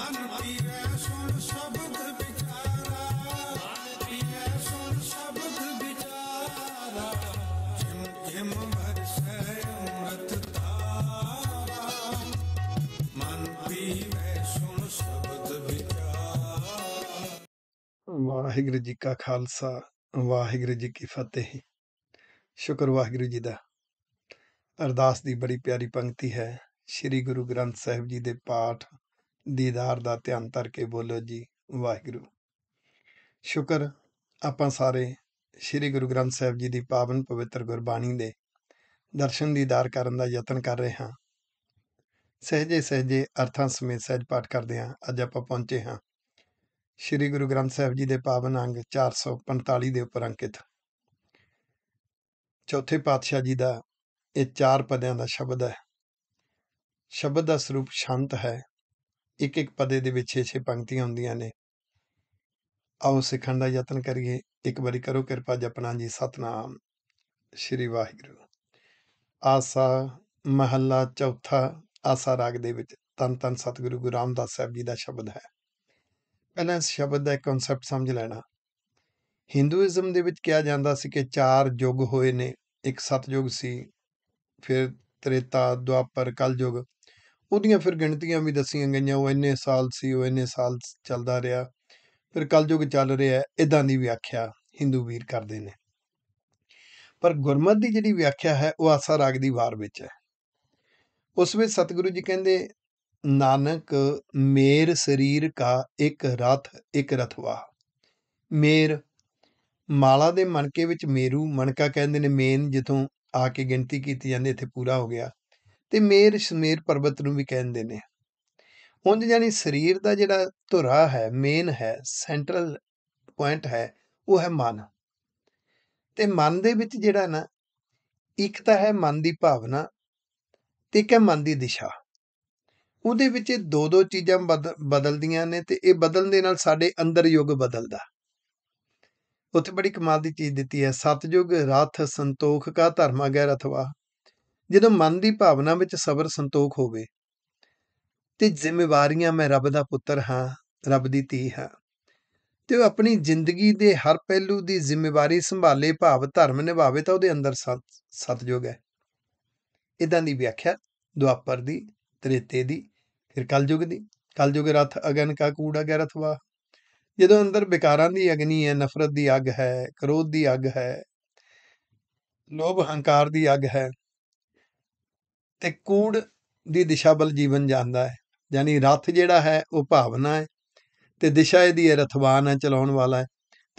ਮਨ ਪੀਵੈ ਸੁਣ ਸ਼ਬਦ ਵਿਚਾਰਾ, ਮਨ ਪੀਵੈ ਸੁਣ ਸ਼ਬਦ ਵਿਚਾਰਾ, ਜਿਮ ਜਿਮ ਵਰਸੈ ਅੰਮ੍ਰਿਤ ਧਾਰਾ, ਮਨ ਪੀਵੈ ਸੁਣ ਸ਼ਬਦ ਵਿਚਾਰਾ। ਵਾਹਿਗੁਰੂ ਜੀ ਕਾ ਖਾਲਸਾ, ਵਾਹਿਗੁਰੂ ਜੀ ਕੀ ਫਤਿਹ। ਸ਼ੁਕਰ ਵਾਹਿਗੁਰੂ ਜੀ ਦਾ। ਅਰਦਾਸ ਦੀ ਬੜੀ ਪਿਆਰੀ ਪੰਕਤੀ ਹੈ। ਸ੍ਰੀ ਗੁਰੂ ਗ੍ਰੰਥ ਸਾਹਿਬ ਜੀ ਦੇ ਪਾਠ ਦੀਦਾਰ ਦਾ ਧਿਆਨ ਧਰ ਕੇ ਬੋਲੋ ਜੀ ਵਾਹਿਗੁਰੂ। ਸ਼ੁਕਰ ਆਪਾਂ ਸਾਰੇ ਸ੍ਰੀ ਗੁਰੂ ਗ੍ਰੰਥ ਸਾਹਿਬ ਜੀ ਦੀ ਪਾਵਨ ਪਵਿੱਤਰ ਗੁਰਬਾਣੀ ਦੇ ਦਰਸ਼ਨ ਦੀਦਾਰ ਕਰਨ ਦਾ ਯਤਨ ਕਰ ਰਹੇ ਹਾਂ। ਸਹਿਜੇ ਸਹਿਜੇ ਅਰਥਾਂ ਸਮੇਤ ਸਹਿਜ ਪਾਠ ਕਰਦੇ ਹਾਂ। ਅੱਜ ਆਪਾਂ ਪਹੁੰਚੇ ਹਾਂ ਸ੍ਰੀ ਗੁਰੂ ਗ੍ਰੰਥ ਸਾਹਿਬ ਜੀ ਦੇ ਪਾਵਨ ਅੰਗ 445 ਦੇ ਉੱਪਰ ਅੰਕਿਤ ਚੌਥੇ ਪਾਤਸ਼ਾਹ ਜੀ ਦਾ ਇਹ 4 ਪਦਿਆਂ ਦਾ ਸ਼ਬਦ ਹੈ। ਸ਼ਬਦ ਦਾ ਸਰੂਪ ਸ਼ਾਂਤ ਹੈ। ਇੱਕ ਇੱਕ ਪਦੇ ਦੇ ਵਿੱਚ 6 ਪੰਕਤੀਆਂ ਹੁੰਦੀਆਂ ਨੇ। ਆਓ ਸਿੱਖਣ ਦਾ ਯਤਨ ਕਰੀਏ। ਇੱਕ ਵਾਰੀ ਕਰੋ ਕਿਰਪਾ ਜਪਣਾ ਜੀ ਸਤਨਾਮ ਸ੍ਰੀ ਵਾਹਿਗੁਰੂ। ਆਸਾ ਮਹੱਲਾ ਚੌਥਾ। ਆਸਾ ਰਾਗ ਦੇ ਵਿੱਚ ਧੰਨ ਧੰਨ ਸਤਿਗੁਰੂ ਗੁਰੂ ਰਾਮਦਾਸ ਸਾਹਿਬ ਜੀ ਦਾ ਸ਼ਬਦ ਹੈ। ਪਹਿਲਾਂ ਇਸ ਸ਼ਬਦ ਦਾ ਇੱਕ ਕਨਸੈਪਟ ਸਮਝ ਲੈਣਾ। ਹਿੰਦੂਇਜ਼ਮ ਦੇ ਵਿੱਚ ਕਿਹਾ ਜਾਂਦਾ ਸੀ ਕਿ 4 ਯੁੱਗ ਹੋਏ ਨੇ। ਇੱਕ ਸਤਯੁਗ ਸੀ, ਫਿਰ ਤ੍ਰੇਤਾ, ਦੁਆਪਰ, ਕਲਯੁਗ। ਉਹਦੀਆਂ ਫਿਰ ਗਿਣਤੀਆਂ ਵੀ ਦੱਸੀਆਂ ਗਈਆਂ। ਉਹ ਇੰਨੇ ਸਾਲ ਸੀ, ਉਹ ਇੰਨੇ ਸਾਲ ਚੱਲਦਾ ਰਿਹਾ, ਫਿਰ ਕਲਯੁਗ ਚੱਲ ਰਿਹਾ। ਇੱਦਾਂ ਦੀ ਵਿਆਖਿਆ ਹਿੰਦੂ ਵੀਰ ਕਰਦੇ ਨੇ। ਪਰ ਗੁਰਮਤਿ ਦੀ ਜਿਹੜੀ ਵਿਆਖਿਆ ਹੈ ਉਹ ਆਸਾ ਰਾਗ ਦੀ ਵਾਰ ਵਿੱਚ ਹੈ। ਉਸ ਵਿੱਚ ਸਤਿਗੁਰੂ ਜੀ ਕਹਿੰਦੇ, ਨਾਨਕ ਮੇਰ ਸਰੀਰ ਕਾ ਇੱਕ ਰਥ ਇੱਕ ਰਥਵਾ। ਮੇਰ ਮਾਲਾ ਦੇ ਮਣਕੇ ਵਿੱਚ ਮੇਰੂ, ਮਣਕਾ ਕਹਿੰਦੇ ਨੇ ਮੇਨ, ਜਿੱਥੋਂ ਆ ਕੇ ਗਿਣਤੀ ਕੀਤੀ ਜਾਂਦੀ, ਇੱਥੇ ਪੂਰਾ ਹੋ ਗਿਆ। ਤੇ ਮੇਰ ਸਮੇਰ ਪਰਬਤ ਨੂੰ ਵੀ ਕਹਿੰਦੇ ਨੇ। ਉਂਝ ਜਾਨੀ ਸਰੀਰ ਦਾ ਜਿਹੜਾ ਧੁਰਾ ਹੈ, ਮੇਨ ਹੈ, ਸੈਂਟਰਲ ਪੁਆਇੰਟ ਹੈ, ਉਹ ਹੈ ਮਨ। ਤੇ ਮਨ ਦੇ ਵਿੱਚ ਜਿਹੜਾ ਨਾ, ਇੱਕ ਤਾਂ ਹੈ ਮਨ ਦੀ ਭਾਵਨਾ ਤੇ ਇੱਕ ਹੈ ਮਨ ਦੀ ਦਿਸ਼ਾ। ਉਹਦੇ ਵਿੱਚ ਇਹ ਦੋ ਚੀਜ਼ਾਂ ਬਦਲਦੀਆਂ ਨੇ ਤੇ ਇਹ ਬਦਲਣ ਦੇ ਨਾਲ ਸਾਡੇ ਅੰਦਰ ਯੁੱਗ ਬਦਲਦਾ। ਉੱਥੇ ਬੜੀ ਕਮਾਲ ਦੀ ਚੀਜ਼ ਦਿੱਤੀ ਹੈ। ਸਤਯੁਗ ਰਥ ਸੰਤੋਖ ਕਾ ਧਰਮ ਅਗੈ ਰਥਵਾ। ਜਦੋਂ ਮਨ ਦੀ ਭਾਵਨਾ ਵਿੱਚ ਸਬਰ ਸੰਤੋਖ ਹੋਵੇ ਤੇ ਜ਼ਿੰਮੇਵਾਰੀਆਂ, ਮੈਂ ਰੱਬ ਦਾ ਪੁੱਤਰ ਹਾਂ, ਰੱਬ ਦੀ ਧੀ ਹਾਂ, ਤੇ ਉਹ ਆਪਣੀ ਜ਼ਿੰਦਗੀ ਦੇ ਹਰ ਪਹਿਲੂ ਦੀ ਜ਼ਿੰਮੇਵਾਰੀ ਸੰਭਾਲੇ, ਭਾਵ ਧਰਮ ਨਿਭਾਵੇ, ਤਾਂ ਉਹਦੇ ਅੰਦਰ ਸਤਯੁਗ ਹੈ। ਇੱਦਾਂ ਦੀ ਵਿਆਖਿਆ ਦੁਆਪਰ ਦੀ, ਤ੍ਰੇਤੇ ਦੀ, ਫਿਰ ਕਲਯੁਗ ਦੀ। ਕਲਯੁਗ ਰਥ ਅਗਨ ਕਾ ਕੂੜ ਅਗੈ ਰਥਵਾ। ਜਦੋਂ ਅੰਦਰ ਵਿਕਾਰਾਂ ਦੀ ਅਗਨੀ ਹੈ, ਨਫ਼ਰਤ ਦੀ ਅੱਗ ਹੈ, ਕ੍ਰੋਧ ਦੀ ਅੱਗ ਹੈ, ਲੋਭ ਹੰਕਾਰ ਦੀ ਅੱਗ ਹੈ, ਤੇ ਕੂੜ ਦੀ ਦਿਸ਼ਾ ਵੱਲ ਜੀਵਨ ਜਾਂਦਾ ਹੈ। ਯਾਨੀ ਰਥ ਜਿਹੜਾ ਹੈ ਉਹ ਭਾਵਨਾ ਹੈ ਤੇ ਦਿਸ਼ਾ ਇਹਦੀ ਹੈ, ਰਥਵਾਨ ਹੈ, ਚਲਾਉਣ ਵਾਲਾ ਹੈ।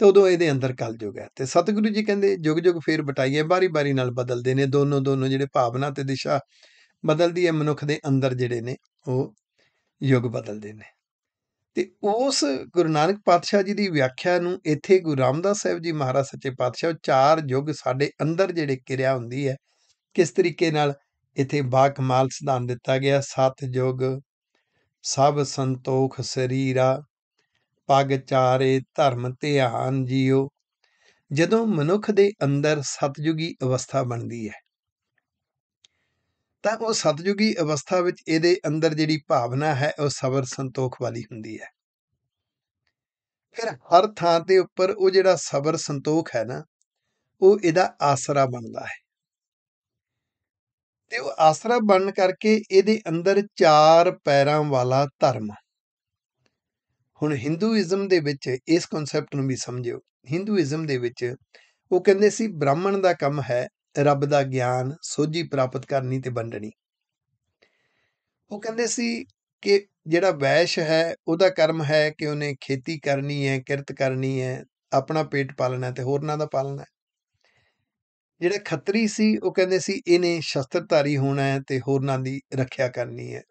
ਤੇ ਉਦੋਂ ਇਹਦੇ ਅੰਦਰ ਕਲਯੁਗ ਹੈ। ਤੇ ਸਤਿਗੁਰੂ ਜੀ ਕਹਿੰਦੇ ਜੁਗ ਜੁਗ ਫੇਰ ਬਟਾਈਏ, ਬਾਰੀ ਬਾਰੀ ਨਾਲ ਬਦਲਦੇ ਨੇ। ਦੋਨੋਂ ਜਿਹੜੇ ਭਾਵਨਾ ਤੇ ਦਿਸ਼ਾ ਬਦਲਦੀ ਹੈ, ਮਨੁੱਖ ਦੇ ਅੰਦਰ ਜਿਹੜੇ ਨੇ ਉਹ ਯੁੱਗ ਬਦਲਦੇ ਨੇ। ਤੇ ਉਸ ਗੁਰੂ ਨਾਨਕ ਪਾਤਸ਼ਾਹ ਜੀ ਦੀ ਵਿਆਖਿਆ ਨੂੰ ਇੱਥੇ ਗੁਰੂ ਰਾਮਦਾਸ ਸਾਹਿਬ ਜੀ ਮਹਾਰਾਜ ਸੱਚੇ ਪਾਤਸ਼ਾਹ 4 ਯੁੱਗ ਸਾਡੇ ਅੰਦਰ ਜਿਹੜੇ ਕਿਰਿਆ ਹੁੰਦੀ ਹੈ, ਕਿਸ ਤਰੀਕੇ ਨਾਲ ਇੱਥੇ ਬਾ ਕਮਾਲ ਸਿਧਾਂਤ ਦਿੱਤਾ ਗਿਆ। 7 ਯੁੱਗ ਸਭ ਸੰਤੋਖ ਸਰੀਰਾ, ਪਗ ਚਾਰੇ ਧਰਮ ਧਿਆਨ ਜੀਓ। ਜਦੋਂ ਮਨੁੱਖ ਦੇ ਅੰਦਰ ਸਤਯੁਗੀ ਅਵਸਥਾ ਬਣਦੀ ਹੈ ਤਾਂ ਉਹ ਸਤਯੁਗੀ ਅਵਸਥਾ ਵਿੱਚ ਇਹਦੇ ਅੰਦਰ ਜਿਹੜੀ ਭਾਵਨਾ ਹੈ ਉਹ ਸਬਰ ਸੰਤੋਖ ਵਾਲੀ ਹੁੰਦੀ ਹੈ। ਫਿਰ ਹਰ ਥਾਂ ਦੇ ਉੱਪਰ ਉਹ ਜਿਹੜਾ ਸਬਰ ਸੰਤੋਖ ਹੈ ਨਾ, ਉਹ ਇਹਦਾ ਆਸਰਾ ਬਣਦਾ ਹੈ। ਤੇ ਉਹ ਆਸਰਾ ਬਣਨ ਕਰਕੇ ਇਹਦੇ ਅੰਦਰ 4 ਪੈਰਾਂ ਵਾਲਾ ਧਰਮ। ਹੁਣ ਹਿੰਦੂਇਜ਼ਮ ਦੇ ਵਿੱਚ ਇਸ ਕਨਸੈਪਟ ਨੂੰ ਵੀ ਸਮਝਿਓ। ਹਿੰਦੂਇਜ਼ਮ ਦੇ ਵਿੱਚ ਉਹ ਕਹਿੰਦੇ ਸੀ ਬ੍ਰਾਹਮਣ ਦਾ ਕੰਮ ਹੈ ਰੱਬ ਦਾ ਗਿਆਨ, ਸੋਝੀ ਪ੍ਰਾਪਤ ਕਰਨੀ ਤੇ ਵੰਡਣੀ। ਉਹ ਕਹਿੰਦੇ ਸੀ ਕਿ ਜਿਹੜਾ ਵੈਸ਼ ਹੈ ਉਹਦਾ ਕਰਮ ਹੈ ਕਿ ਉਹਨੇ ਖੇਤੀ ਕਰਨੀ ਹੈ, ਕਿਰਤ ਕਰਨੀ ਹੈ, ਆਪਣਾ ਪੇਟ ਪਾਲਣਾ ਤੇ ਹੋਰਨਾਂ ਦਾ ਪਾਲਣਾ ਹੈ। ਜਿਹੜਾ ਖੱਤਰੀ ਸੀ ਉਹ ਕਹਿੰਦੇ ਸੀ ਇਹਨੇ ਸ਼ਸਤਰਧਾਰੀ ਹੋਣਾ ਹੈ ਤੇ ਹੋਰਨਾਂ ਦੀ ਰੱਖਿਆ ਕਰਨੀ ਹੈ।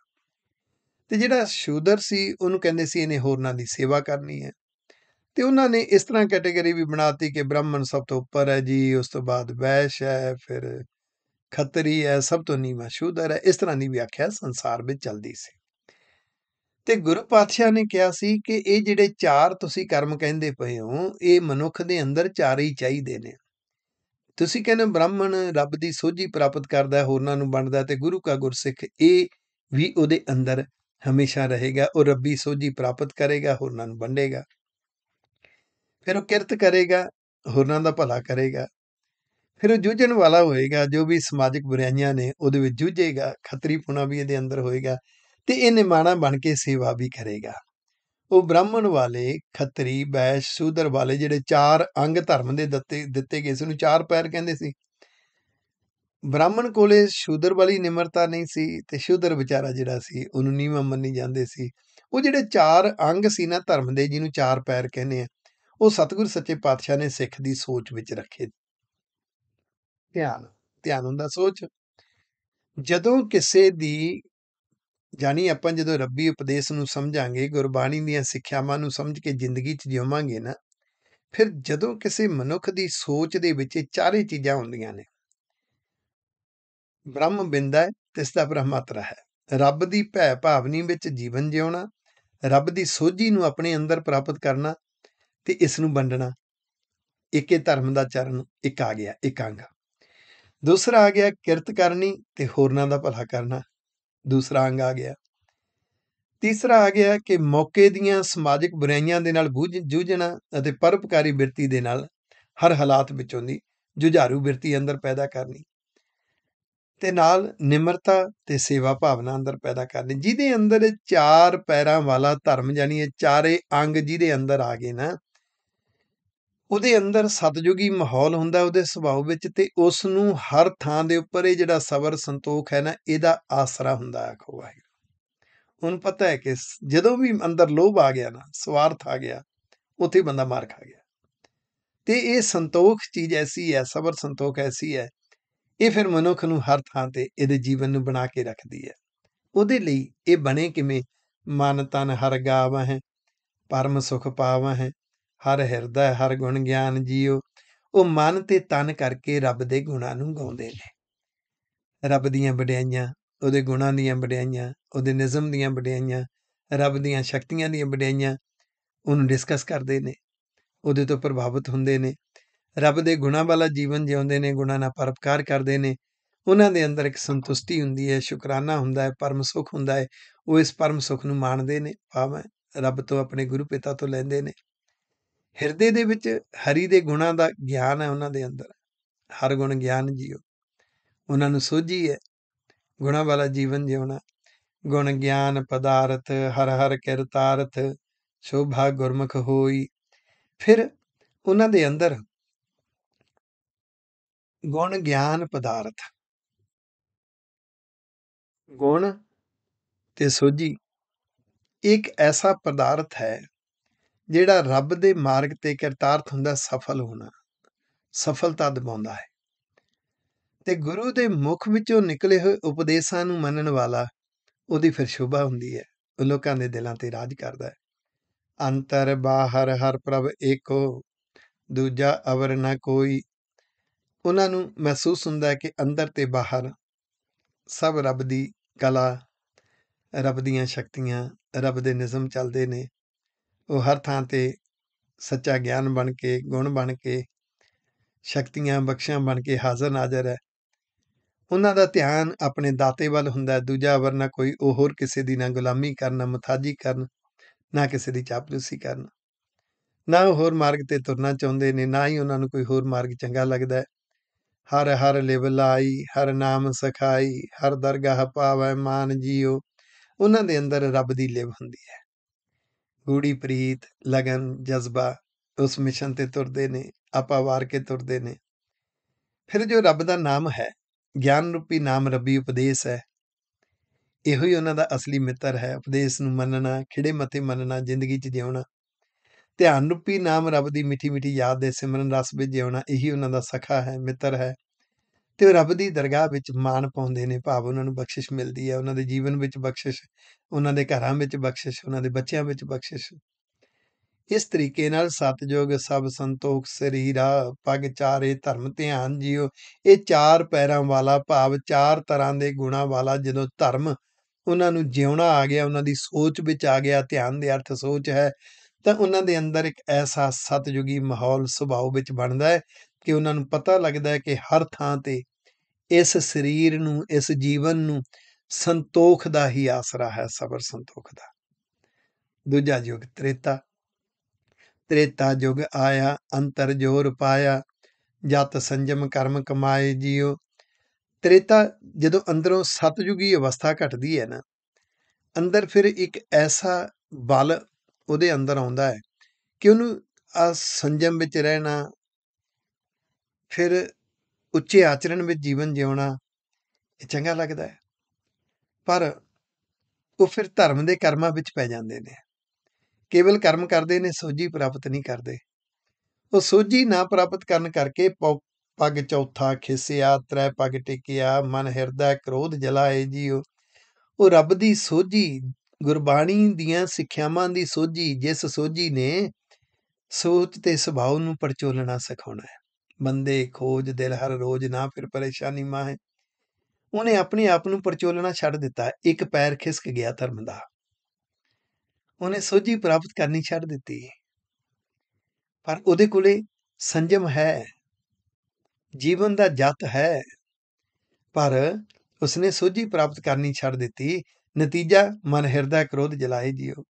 ਤੇ ਜਿਹੜਾ ਸ਼ੂਦਰ ਸੀ ਉਹਨੂੰ ਕਹਿੰਦੇ ਸੀ ਇਹਨੇ ਹੋਰਨਾਂ ਦੀ ਸੇਵਾ ਕਰਨੀ ਹੈ। ਤੇ ਉਹਨਾਂ ਨੇ ਇਸ ਤਰ੍ਹਾਂ ਕੈਟੇਗਰੀ ਵੀ ਬਣਾਤੀ ਕਿ ਬ੍ਰਾਹਮਣ ਸਭ ਤੋਂ ਉੱਪਰ ਹੈ ਜੀ, ਉਸ ਤੋਂ ਬਾਅਦ ਵੈਸ਼ ਹੈ, ਫਿਰ ਖੱਤਰੀ ਹੈ, ਸਭ ਤੋਂ ਨੀਵਾਂ ਸ਼ੂਦਰ ਹੈ। ਇਸ ਤਰ੍ਹਾਂ ਦੀ ਵਿਆਖਿਆ ਸੰਸਾਰ ਵਿੱਚ ਚੱਲਦੀ ਸੀ। ਤੇ ਗੁਰੂ ਪਾਤਸ਼ਾਹ ਨੇ ਕਿਹਾ ਸੀ ਕਿ ਇਹ ਜਿਹੜੇ 4 ਤੁਸੀਂ ਕਰਮ ਕਹਿੰਦੇ ਪਏ ਹੋ, ਇਹ ਮਨੁੱਖ ਦੇ ਅੰਦਰ 4 ਹੀ ਚਾਹੀਦੇ ਨੇ। ਤੁਸੀਂ ਕਹਿੰਦੇ ਬ੍ਰਾਹਮਣ ਰੱਬ ਦੀ ਸੋਝੀ ਪ੍ਰਾਪਤ ਕਰਦਾ, ਹੋਰਨਾਂ ਨੂੰ ਵੰਡਦਾ, ਤੇ ਗੁਰੂ ਕਾ ਗੁਰਸਿੱਖ ਇਹ ਵੀ ਉਹਦੇ ਅੰਦਰ ਹਮੇਸ਼ਾ ਰਹੇਗਾ। ਉਹ ਰੱਬੀ ਸੋਝੀ ਪ੍ਰਾਪਤ ਕਰੇਗਾ, ਹੋਰਨਾਂ ਨੂੰ ਵੰਡੇਗਾ। ਫਿਰ ਉਹ ਕਿਰਤ ਕਰੇਗਾ, ਹੋਰਨਾਂ ਦਾ ਭਲਾ ਕਰੇਗਾ। ਫਿਰ ਉਹ ਜੂਝਣ ਵਾਲਾ ਹੋਏਗਾ, ਜੋ ਵੀ ਸਮਾਜਿਕ ਬੁਰਾਈਆਂ ਨੇ ਉਹਦੇ ਵਿੱਚ ਜੂਝੇਗਾ, ਖੱਤਰੀਪੁਣਾ ਵੀ ਇਹਦੇ ਅੰਦਰ ਹੋਏਗਾ ਤੇ ਇਹ ਨਿਮਾਣਾ ਬਣ ਕੇ ਸੇਵਾ ਵੀ ਕਰੇਗਾ। ਉਹ ਬ੍ਰਾਹਮਣ ਵਾਲੇ, ਖੱਤਰੀ, ਵੈਸ਼, ਸ਼ੂਦਰ ਵਾਲੇ ਜਿਹੜੇ 4 ਅੰਗ ਧਰਮ ਦੇ ਦਿੱਤੇ ਗਏ ਸੀ, ਉਹਨੂੰ 4 ਪੈਰ ਕਹਿੰਦੇ ਸੀ। ਬ੍ਰਾਹਮਣ ਕੋਲੇ ਸ਼ੂਦਰ ਵਾਲੀ ਨਿਮਰਤਾ ਨਹੀਂ ਸੀ ਤੇ ਸ਼ੂਦਰ ਵਿਚਾਰਾ ਜਿਹੜਾ ਸੀ ਉਹਨੂੰ ਨੀਵਾਂ ਮੰਨੀ ਜਾਂਦੇ ਸੀ। ਉਹ ਜਿਹੜੇ 4 ਅੰਗ ਸੀ ਨਾ ਧਰਮ ਦੇ, ਜਿਹਨੂੰ 4 ਪੈਰ ਕਹਿੰਦੇ ਆ, ਉਹ ਸਤਿਗੁਰ ਸੱਚੇ ਪਾਤਸ਼ਾਹ ਨੇ ਸਿੱਖ ਦੀ ਸੋਚ ਵਿੱਚ ਰੱਖੇ। ਧਿਆਨ ਹੁੰਦਾ ਸੋਚ। ਜਦੋਂ ਕਿਸੇ ਦੀ ਜਾਣੀ ਆਪਾਂ ਜਦੋਂ ਰੱਬੀ ਉਪਦੇਸ਼ ਨੂੰ ਸਮਝਾਂਗੇ, ਗੁਰਬਾਣੀ ਦੀਆਂ ਸਿੱਖਿਆਵਾਂ ਨੂੰ ਸਮਝ ਕੇ ਜ਼ਿੰਦਗੀ 'ਚ ਜਿਉਵਾਂਗੇ ਨਾ, ਫਿਰ ਜਦੋਂ ਕਿਸੇ ਮਨੁੱਖ ਦੀ ਸੋਚ ਦੇ ਵਿੱਚ ਇਹ ਚਾਰੇ ਚੀਜ਼ਾਂ ਹੁੰਦੀਆਂ ਨੇ, ਬ੍ਰਹਮ ਬਿੰਦ ਹੈ, ਤਿਸ ਦਾ ਬ੍ਰਹਮਾਤਰਾ ਹੈ। ਰੱਬ ਦੀ ਭੈ ਭਾਵਨੀ ਵਿੱਚ ਜੀਵਨ ਜਿਉਣਾ, ਰੱਬ ਦੀ ਸੋਝੀ ਨੂੰ ਆਪਣੇ ਅੰਦਰ ਪ੍ਰਾਪਤ ਕਰਨਾ ਤੇ ਇਸ ਨੂੰ ਵੰਡਣਾ। ਇੱਕੇ ਧਰਮ ਦਾ ਚਰਨ ਇੱਕ ਆ ਗਿਆ, ਇੱਕ ਅੰਗ। ਦੂਸਰਾ ਆ ਗਿਆ ਕਿਰਤ ਕਰਨੀ ਤੇ ਹੋਰਨਾਂ ਦਾ ਭਲਾ ਕਰਨਾ, ਦੂਸਰਾ ਅੰਗ ਆ ਗਿਆ। ਤੀਸਰਾ ਆ ਗਿਆ ਕਿ ਮੌਕੇ ਦੀਆਂ ਸਮਾਜਿਕ ਬੁਰਾਈਆਂ ਦੇ ਨਾਲ ਜੂਝਣਾ ਅਤੇ ਪਰਉਪਕਾਰੀ ਬਿਰਤੀ ਦੇ ਨਾਲ ਹਰ ਹਾਲਾਤ ਵਿੱਚੋਂ ਦੀ ਜੁਝਾਰੂ ਬਿਰਤੀ ਅੰਦਰ ਪੈਦਾ ਕਰਨੀ ਤੇ ਨਾਲ ਨਿਮਰਤਾ ਤੇ ਸੇਵਾ ਭਾਵਨਾ ਅੰਦਰ ਪੈਦਾ ਕਰਨੀ। ਜਿਹਦੇ ਅੰਦਰ 4 ਪੈਰਾਂ ਵਾਲਾ ਧਰਮ ਜਾਨੀ ਇਹ ਚਾਰੇ ਅੰਗ ਜਿਹਦੇ ਅੰਦਰ ਆ ਗਏ ਨਾ, ਉਹਦੇ ਅੰਦਰ ਸਤਜੁਗੀ ਮਾਹੌਲ ਹੁੰਦਾ ਉਹਦੇ ਸੁਭਾਅ ਵਿੱਚ ਤੇ ਉਸ ਨੂੰ ਹਰ ਥਾਂ ਦੇ ਉੱਪਰ ਇਹ ਜਿਹੜਾ ਸਬਰ ਸੰਤੋਖ ਹੈ ਨਾ, ਇਹਦਾ ਆਸਰਾ ਹੁੰਦਾ। ਆਖੋ ਵਾਹਿਗੁਰੂ। ਉਹਨੂੰ ਪਤਾ ਹੈ ਕਿ ਜਦੋਂ ਵੀ ਅੰਦਰ ਲੋਭ ਆ ਗਿਆ ਨਾ, ਸਵਾਰਥ ਆ ਗਿਆ, ਉੱਥੇ ਬੰਦਾ ਮਾਰ ਖਾ ਗਿਆ। ਤੇ ਇਹ ਸੰਤੋਖ ਚੀਜ਼ ਐਸੀ ਹੈ, ਸਬਰ ਸੰਤੋਖ ਐਸੀ ਹੈ, ਇਹ ਫਿਰ ਮਨੁੱਖ ਨੂੰ ਹਰ ਥਾਂ ਤੇ ਇਹਦੇ ਜੀਵਨ ਨੂੰ ਬਣਾ ਕੇ ਰੱਖਦੀ ਹੈ। ਉਹਦੇ ਲਈ ਇਹ ਬਣੇ ਕਿਵੇਂ? ਮਨ ਤਨ ਹਰ ਗਾਵਹਿ, ਪਰਮ ਸੁਖ ਪਾਵਹਿ, ਹਰ ਹਿਰਦੈ ਹਰ ਗੁਣ ਗਿਆਨ ਜੀਓ। ਉਹ ਮਨ ਤੇ ਤਨ ਕਰਕੇ ਰੱਬ ਦੇ ਗੁਣਾਂ ਨੂੰ ਗਾਉਂਦੇ ਨੇ, ਰੱਬ ਦੀਆਂ ਵਡਿਆਈਆਂ, ਉਹਦੇ ਗੁਣਾਂ ਦੀਆਂ ਵਡਿਆਈਆਂ, ਉਹਦੇ ਨਿਜ਼ਮ ਦੀਆਂ ਵਡਿਆਈਆਂ, ਰੱਬ ਦੀਆਂ ਸ਼ਕਤੀਆਂ ਦੀਆਂ ਵਡਿਆਈਆਂ ਉਹਨੂੰ ਡਿਸਕਸ ਕਰਦੇ ਨੇ, ਉਹਦੇ ਤੋਂ ਪ੍ਰਭਾਵਿਤ ਹੁੰਦੇ ਨੇ, ਰੱਬ ਦੇ ਗੁਣਾਂ ਵਾਲਾ ਜੀਵਨ ਜਿਉਂਦੇ ਨੇ, ਗੁਣਾਂ ਨਾਲ ਪਰਉਪਕਾਰ ਕਰਦੇ ਨੇ। ਉਹਨਾਂ ਦੇ ਅੰਦਰ ਇੱਕ ਸੰਤੁਸ਼ਟੀ ਹੁੰਦੀ ਹੈ, ਸ਼ੁਕਰਾਨਾ ਹੁੰਦਾ ਹੈ, ਪਰਮ ਸੁੱਖ ਹੁੰਦਾ ਹੈ। ਉਹ ਇਸ ਪਰਮ ਸੁੱਖ ਨੂੰ ਮਾਣਦੇ ਨੇ, ਭਾਵੇਂ ਰੱਬ ਤੋਂ, ਆਪਣੇ ਗੁਰੂ ਪਿਤਾ ਤੋਂ ਲੈਂਦੇ ਨੇ। ਹਿਰਦੇ ਦੇ ਵਿੱਚ ਹਰੀ ਦੇ ਗੁਣਾਂ ਦਾ ਗਿਆਨ ਹੈ ਉਹਨਾਂ ਦੇ ਅੰਦਰ, ਹਰ ਗੁਣ ਗਿਆਨ ਜੀਓ। ਉਹਨਾਂ ਨੂੰ ਸੋਝੀ ਹੈ ਗੁਣਾਂ ਵਾਲਾ ਜੀਵਨ ਜਿਉਣਾ। ਗੁਣ ਗਿਆਨ ਪਦਾਰਥ, ਹਰ ਹਰ ਕਿਰਤਾਰਥ, ਸ਼ੋਭਾ ਗੁਰਮੁਖ ਹੋਈ। ਫਿਰ ਉਹਨਾਂ ਦੇ ਅੰਦਰ ਗੁਣ ਗਿਆਨ ਪਦਾਰਥ, ਗੁਣ ਤੇ ਸੋਝੀ ਇੱਕ ਐਸਾ ਪਦਾਰਥ ਹੈ ਜਿਹੜਾ ਰੱਬ ਦੇ ਮਾਰਗ ਤੇ ਕਿਰਤਾਰਥ ਹੁੰਦਾ, ਸਫਲ ਹੋਣਾ, ਸਫਲਤਾ ਦਿਵਾਉਂਦਾ ਹੈ। ਤੇ ਗੁਰੂ ਦੇ ਮੁਖ ਵਿੱਚੋਂ ਨਿਕਲੇ ਹੋਏ ਉਪਦੇਸ਼ਾਂ ਨੂੰ ਮੰਨਣ ਵਾਲਾ, ਉਹਦੀ ਫਿਰ ਸ਼ੋਭਾ ਹੁੰਦੀ ਹੈ, ਉਹ ਲੋਕਾਂ ਦੇ ਦਿਲਾਂ ਤੇ ਰਾਜ ਕਰਦਾ ਹੈ। ਅੰਤਰ ਬਾਹਰ ਹਰ ਪ੍ਰਭ ਏਕੋ, ਦੂਜਾ ਅਵਰ ਨਾ ਕੋਈ। ਉਹਨਾਂ ਨੂੰ ਮਹਿਸੂਸ ਹੁੰਦਾ ਹੈ ਕਿ ਅੰਦਰ ਤੇ ਬਾਹਰ ਸਭ ਰੱਬ ਦੀ ਕਲਾ, ਰੱਬ ਦੀਆਂ ਸ਼ਕਤੀਆਂ, ਰੱਬ ਦੇ ਨਿਜ਼ਮ ਚੱਲਦੇ ਨੇ। ਉਹ ਹਰ ਥਾਂ ਤੇ ਸੱਚਾ ਗਿਆਨ ਬਣ ਕੇ, ਗੁਣ ਬਣ ਕੇ, ਸ਼ਕਤੀਆਂ ਬਖਸ਼ਾਂ ਬਣ ਕੇ ਹਾਜ਼ਰ ਨਾਜ਼ਰ ਹੈ। ਉਹਨਾਂ ਦਾ ਧਿਆਨ ਆਪਣੇ ਦਾਤੇ ਵੱਲ ਹੁੰਦਾ। ਦੂਜਾ ਅਵਰ ਨਾ ਕੋਈ, ਉਹ ਹੋਰ ਕਿਸੇ ਦੀ ਨਾ ਗੁਲਾਮੀ ਕਰਨ, ਨਾ ਮੁਥਾਜੀ ਕਰਨ, ਨਾ ਕਿਸੇ ਦੀ ਚਾਪਲੂਸੀ ਕਰਨ, ਨਾ ਉਹ ਹੋਰ ਮਾਰਗ ਤੇ ਤੁਰਨਾ ਚਾਹੁੰਦੇ ਨੇ, ਨਾ ਹੀ ਉਹਨਾਂ ਨੂੰ ਕੋਈ ਹੋਰ ਮਾਰਗ ਚੰਗਾ ਲੱਗਦਾ ਹੈ। ਹਰ ਹਰ ਲਿਵ ਲਾਈ, ਹਰ ਨਾਮ ਸਖਾਈ, ਹਰ ਦਰਗਾਹ ਪਾਵੈ ਮਾਨ ਜੀਓ। ਉਹਨਾਂ ਦੇ ਅੰਦਰ ਰੱਬ ਦੀ ਲਿਵ ਹੁੰਦੀ ਹੈ, ਗੂੜੀ ਪ੍ਰੀਤ, ਲਗਨ, ਜਜ਼ਬਾ। ਉਸ ਮਿਸ਼ਨ ਤੇ ਤੁਰਦੇ ਨੇ, ਆਪਾ ਵਾਰ ਕੇ ਤੁਰਦੇ ਨੇ। ਫਿਰ ਜੋ ਰੱਬ ਦਾ ਨਾਮ ਹੈ, ਗਿਆਨ ਰੂਪੀ ਨਾਮ ਰੱਬੀ ਉਪਦੇਸ਼ ਹੈ, ਇਹੋ ਹੀ ਉਹਨਾਂ ਦਾ ਅਸਲੀ ਮਿੱਤਰ ਹੈ। ਉਪਦੇਸ਼ ਨੂੰ ਮੰਨਣਾ, ਖਿੜੇ ਮੱਥੇ ਮੰਨਣਾ, ਜ਼ਿੰਦਗੀ 'ਚ ਜਿਉਣਾ। ਧਿਆਨ ਰੂਪੀ ਨਾਮ ਰੱਬ ਦੀ ਮਿੱਠੀ ਮਿੱਠੀ ਯਾਦ ਦੇ ਸਿਮਰਨ ਰਸ ਵਿੱਚ ਜਿਉਣਾ, ਇਹੀ ਉਹਨਾਂ ਦਾ ਸਖਾ ਹੈ, ਮਿੱਤਰ ਹੈ। ਤੇ ਉਹ ਰੱਬ ਦੀ ਦਰਗਾਹ ਵਿੱਚ ਮਾਣ ਪਾਉਂਦੇ ਨੇ, ਭਾਵ ਉਹਨਾਂ ਨੂੰ ਬਖਸ਼ਿਸ਼ ਮਿਲਦੀ ਹੈ। ਉਹਨਾਂ ਦੇ ਜੀਵਨ ਵਿੱਚ ਬਖਸ਼ਿਸ਼, ਉਹਨਾਂ ਦੇ ਘਰਾਂ ਵਿੱਚ ਬਖਸ਼ਿਸ਼, ਉਹਨਾਂ ਦੇ ਬੱਚਿਆਂ ਵਿੱਚ ਬਖਸ਼ਿਸ਼। ਇਸ ਤਰੀਕੇ ਨਾਲ ਸਤਜੁਗ ਸਭ ਸੰਤੋਖ ਸਰੀਰਾ, ਪਗ ਚਾਰੇ ਧਰਮ ਧਿਆਨ ਜੀਓ। ਇਹ 4 ਪੈਰਾਂ ਵਾਲਾ, ਭਾਵ 4 ਤਰ੍ਹਾਂ ਦੇ ਗੁਣਾਂ ਵਾਲਾ ਜਦੋਂ ਧਰਮ ਉਹਨਾਂ ਨੂੰ ਜਿਉਣਾ ਆ ਗਿਆ, ਉਹਨਾਂ ਦੀ ਸੋਚ ਵਿੱਚ ਆ ਗਿਆ, ਧਿਆਨ ਦੇ ਅਰਥ ਸੋਚ ਹੈ, ਤਾਂ ਉਹਨਾਂ ਦੇ ਅੰਦਰ ਇੱਕ ਐਸਾ ਸਤਜੁਗੀ ਮਾਹੌਲ ਸੁਭਾਅ ਵਿੱਚ ਬਣਦਾ ਹੈ ਕਿ ਉਹਨਾਂ ਨੂੰ ਪਤਾ ਲੱਗਦਾ ਹੈ ਕਿ ਹਰ ਥਾਂ ਤੇ ਇਸ ਸਰੀਰ ਨੂੰ, ਇਸ ਜੀਵਨ ਨੂੰ ਸੰਤੋਖ ਦਾ ਹੀ ਆਸਰਾ ਹੈ, ਸਬਰ ਸੰਤੋਖ ਦਾ। ਦੂਜਾ ਯੁੱਗ ਤ੍ਰੇਤਾ। ਤ੍ਰੇਤਾ ਯੁੱਗ ਆਇਆ, ਅੰਤਰ ਜੋਰ ਪਾਇਆ, ਜਤ ਸੰਜਮ ਕਰਮ ਕਮਾਏ ਜੀਓ। ਤ੍ਰੇਤਾ ਜਦੋਂ ਅੰਦਰੋਂ ਸਤਯੁਗੀ ਅਵਸਥਾ ਘਟਦੀ ਹੈ ਨਾ, ਅੰਦਰ ਫਿਰ ਇੱਕ ਐਸਾ ਬਲ ਉਹਦੇ ਅੰਦਰ ਆਉਂਦਾ ਹੈ ਕਿ ਉਹਨੂੰ ਸੰਜਮ ਵਿੱਚ ਰਹਿਣਾ, ਫਿਰ ਉੱਚੇ ਆਚਰਣ ਵਿੱਚ ਜੀਵਨ ਜਿਉਣਾ ਇਹ ਚੰਗਾ ਲੱਗਦਾ ਹੈ। ਪਰ ਉਹ ਫਿਰ ਧਰਮ ਦੇ ਕਰਮਾਂ ਵਿੱਚ ਪੈ ਜਾਂਦੇ ਨੇ। ਕੇਵਲ ਕਰਮ ਕਰਦੇ ਨੇ, ਸੋਝੀ ਪ੍ਰਾਪਤ ਨਹੀਂ ਕਰਦੇ। ਉਹ ਸੋਝੀ ਨਾ ਪ੍ਰਾਪਤ ਕਰਨ ਕਰਕੇ ਪੱਗ ਚੌਥਾ ਖਿਸਿਆ, ਤ੍ਰੈ ਪੱਗ ਟੇਕਿਆ, ਮਨ ਹਿਰਦਾ ਕ੍ਰੋਧ ਜਲਾਏ ਜੀਓ। ਉਹ ਰੱਬ ਦੀ ਸੋਝੀ, ਗੁਰਬਾਣੀ ਦੀਆਂ ਸਿੱਖਿਆਵਾਂ ਦੀ ਸੋਝੀ, ਜਿਸ ਸੋਝੀ ਨੇ ਸੋਚ ਤੇ ਸੁਭਾਅ ਨੂੰ ਪਰਚੋਲਣਾ ਸਿਖਾਉਣਾ ਹੈ। ਬੰਦੇ ਖੋਜ ਦਿਲ ਹਰ ਰੋਜ਼, ਨਾ ਫਿਰ ਪਰੇਸ਼ਾਨੀ ਮਾਹੇ। ਉਹਨੇ ਆਪਣੇ ਆਪ ਨੂੰ ਪਰਚੋਲਣਾ ਛੱਡ ਦਿੱਤਾ। ਇੱਕ ਪੈਰ ਖਿਸਕ ਗਿਆ ਧਰਮ ਦਾ, ਉਹਨੇ ਸੋਝੀ ਪ੍ਰਾਪਤ ਕਰਨੀ ਛੱਡ ਦਿੱਤੀ। ਪਰ ਉਹਦੇ ਕੋਲੇ ਸੰਜਮ ਹੈ, ਜੀਵਨ ਦਾ ਜਤ ਹੈ, ਪਰ ਉਸਨੇ ਸੋਝੀ ਪ੍ਰਾਪਤ ਕਰਨੀ ਛੱਡ ਦਿੱਤੀ। ਨਤੀਜਾ ਮਨ ਹਿਰਦਾ ਕ੍ਰੋਧ ਜਲਾਏ ਜੀਓ।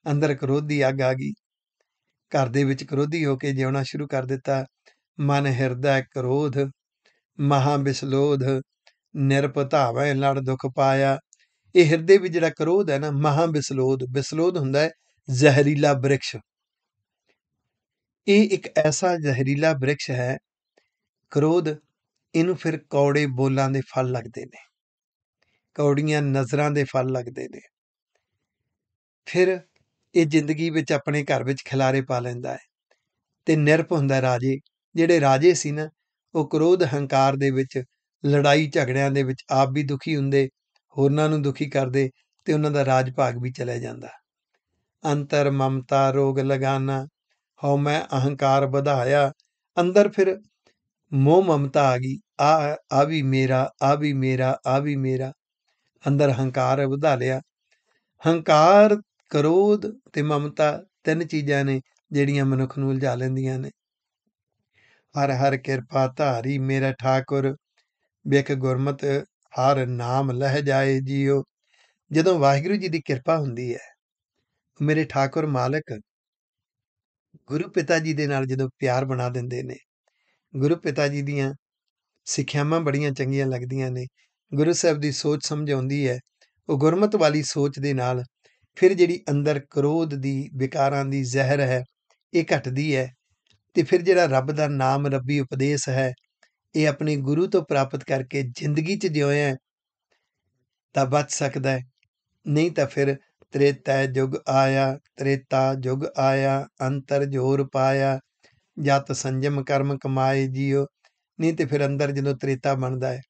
ਅੰਦਰ ਕ੍ਰੋਧ ਦੀ ਅੱਗ ਆ ਗਈ, ਘਰ ਦੇ ਵਿੱਚ ਕ੍ਰੋਧੀ ਹੋ ਕੇ ਜਿਉਣਾ ਸ਼ੁਰੂ ਕਰ ਦਿੱਤਾ। ਮਨ ਹਿਰਦਾ ਕ੍ਰੋਧ ਮਹਾ ਬਿਸਲੋਧ, ਨਿਰਭਤਾਵੈ ਲੜ ਦੁਖ ਪਾਇਆ। ਇਹ ਹਿਰਦੇ ਵਿੱਚ ਜਿਹੜਾ ਕ੍ਰੋਧ ਹੈ ਨਾ, ਮਹਾ ਬਿਸਲੋਧ, ਬਿਸਲੋਧ ਹੁੰਦਾ ਹੈ ਜ਼ਹਿਰੀਲਾ ਬ੍ਰਿਕਸ਼। ਇਹ ਇੱਕ ਐਸਾ ਜ਼ਹਿਰੀਲਾ ਬ੍ਰਿਕਸ਼ ਹੈ ਕ੍ਰੋਧ। ਇਹਨੂੰ ਫਿਰ ਕੌੜੇ ਬੋਲਾਂ ਦੇ ਫਲ ਲੱਗਦੇ ਨੇ, ਕੌੜੀਆਂ ਨਜ਼ਰਾਂ ਦੇ ਫਲ ਲੱਗਦੇ ਨੇ। ਫਿਰ ਇਹ ਜ਼ਿੰਦਗੀ ਵਿੱਚ ਆਪਣੇ ਘਰ ਵਿੱਚ ਖਿਲਾਰੇ ਪਾ ਲੈਂਦਾ ਹੈ। ਤੇ ਨਿਰਭ ਹੁੰਦਾ ਰਾਜੇ। ਜਿਹੜੇ ਰਾਜੇ ਸੀ ਨਾ, ਉਹ ਕ੍ਰੋਧ ਹੰਕਾਰ ਦੇ ਵਿੱਚ, ਲੜਾਈ ਝਗੜਿਆਂ ਦੇ ਵਿੱਚ ਆਪ ਵੀ ਦੁਖੀ ਹੁੰਦੇ, ਹੋਰਨਾਂ ਨੂੰ ਦੁਖੀ ਕਰਦੇ, ਤੇ ਉਹਨਾਂ ਦਾ ਰਾਜ ਭਾਗ ਵੀ ਚਲਿਆ ਜਾਂਦਾ। ਅੰਤਰ ਮਮਤਾ ਰੋਗ ਲਗਾਨਾ, ਹਉ ਮੈਂ ਅਹੰਕਾਰ ਵਧਾਇਆ। ਅੰਦਰ ਫਿਰ ਮੋਹ ਮਮਤਾ ਆ ਗਈ, ਆ ਵੀ ਮੇਰਾ, ਆ ਵੀ ਮੇਰਾ, ਆ ਵੀ ਮੇਰਾ। ਅੰਦਰ ਹੰਕਾਰ ਵਧਾ ਲਿਆ। ਹੰਕਾਰ, ਕ੍ਰੋਧ ਤੇ ਮਮਤਾ ਤਿੰਨ ਚੀਜ਼ਾਂ ਨੇ ਜਿਹੜੀਆਂ ਮਨੁੱਖ ਨੂੰ ਉਲਝਾ ਲੈਂਦੀਆਂ ਨੇ। ਹਰ ਹਰ ਕਿਰਪਾ ਧਾਰੀ ਮੇਰਾ ਠਾਕੁਰ, ਬਿਖ ਗੁਰਮਤ ਹਰ ਨਾਮ ਲਹਿ ਜਾਏ ਜੀਓ। ਜਦੋਂ ਵਾਹਿਗੁਰੂ ਜੀ ਦੀ ਕਿਰਪਾ ਹੁੰਦੀ ਹੈ, ਮੇਰੇ ਠਾਕੁਰ ਮਾਲਕ ਗੁਰੂ ਪਿਤਾ ਜੀ ਦੇ ਨਾਲ ਜਦੋਂ ਪਿਆਰ ਬਣਾ ਦਿੰਦੇ ਨੇ, ਗੁਰੂ ਪਿਤਾ ਜੀ ਦੀਆਂ ਸਿੱਖਿਆਵਾਂ ਬੜੀਆਂ ਚੰਗੀਆਂ ਲੱਗਦੀਆਂ ਨੇ, ਗੁਰੂ ਸਾਹਿਬ ਦੀ ਸੋਚ ਸਮਝ ਆਉਂਦੀ ਹੈ, ਉਹ ਗੁਰਮਤ ਵਾਲੀ ਸੋਚ ਦੇ ਨਾਲ ਫਿਰ ਜਿਹੜੀ ਅੰਦਰ ਕ੍ਰੋਧ ਦੀ, ਵਿਕਾਰਾਂ ਦੀ ਜ਼ਹਿਰ ਹੈ, ਇਹ ਘਟਦੀ ਹੈ। ਤੇ ਫਿਰ ਜਿਹੜਾ ਰੱਬ ਦਾ ਨਾਮ, ਰੱਬੀ ਉਪਦੇਸ਼ ਹੈ, ਇਹ ਆਪਣੇ ਗੁਰੂ ਤੋਂ ਪ੍ਰਾਪਤ ਕਰਕੇ ਜ਼ਿੰਦਗੀ 'ਚ ਜਿਉਇਆ ਤਾਂ ਬਚ ਸਕਦਾ ਹੈ। ਨਹੀਂ ਤਾਂ ਫਿਰ ਤ੍ਰੇਤਾ ਯੁੱਗ ਆਇਆ, ਤ੍ਰੇਤਾ ਯੁੱਗ ਆਇਆ, ਅੰਤਰ ਜੋਰ ਪਾਇਆ, ਜਤ ਸੰਜਮ ਕਰਮ ਕਮਾਏ ਜੀਓ। ਨਹੀਂ ਤੇ ਫਿਰ ਅੰਦਰ ਜਦੋਂ ਤ੍ਰੇਤਾ ਬਣਦਾ ਹੈ,